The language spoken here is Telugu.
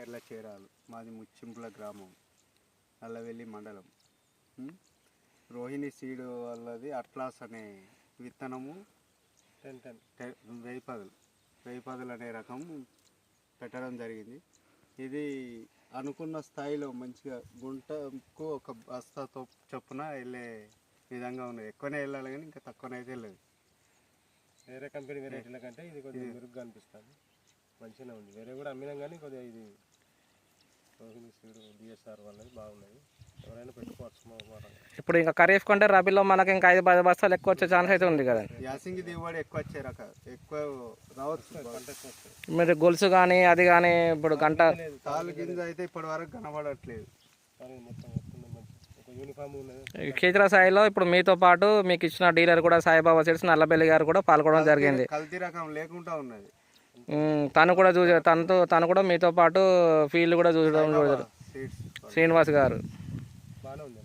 ఎర్ల చేరాలు, మాది ముచ్చింపుల గ్రామం, నల్లవెల్లి మండలం. రోహిణి సీడ్ వాళ్ళది అట్లాస్ అనే విత్తనము 1010 అనే రకం పెట్టడం జరిగింది. ఇది అనుకున్న స్థాయిలో మంచిగా గుంటకు ఒక బస్తాతో చొప్పున వెళ్ళే విధంగా ఉన్నది. ఎక్కువనే వెళ్ళాలి కానీ ఇంకా తక్కువనైతే వెళ్ళదు. వేరే కంపెనీ వెరైటీల కంటే ఇది కొద్దిగా మెరుగ్గా అనిపిస్తుంది, మంచిగానే ఉంది. వేరే కూడా అమ్మినాం కానీ కొద్దిగా ఇది రోహిణి సీడ్ డిఎస్ఆర్ వాళ్ళది బాగున్నది, ఎవరైనా పెట్టుకోవచ్చు. ఇప్పుడు ఇంకా ఖరీఫ్ కంటే రబీలో మనకి ఇంకా 5-10 బస్తాలు ఎక్కువ వచ్చే ఛాన్స్ అయితే ఉంది కదా. యాసింగి దిగుబడి ఎక్కువ వచ్చే ఎక్కువ రావచ్చు. మీరు గొలుసు కానీ అది కానీ ఇప్పుడు గంట తాలు గింజ అయితే ఇప్పటి వరకు కనబడట్లేదు. క్షేత్ర స్థాయిలో ఇప్పుడు మీతో పాటు మీకు ఇచ్చిన డీలర్ కూడా సాయిబాబా సీడ్స్ నల్లబెల్లి గారు కూడా పాల్గొనడం జరిగింది. కల్తీ రకం లేకుండా ఉన్నది. తను కూడా తను కూడా మీతో పాటు ఫీల్డ్ కూడా చూసడం శ్రీనివాస్ గారు. బాగానే ఉంది.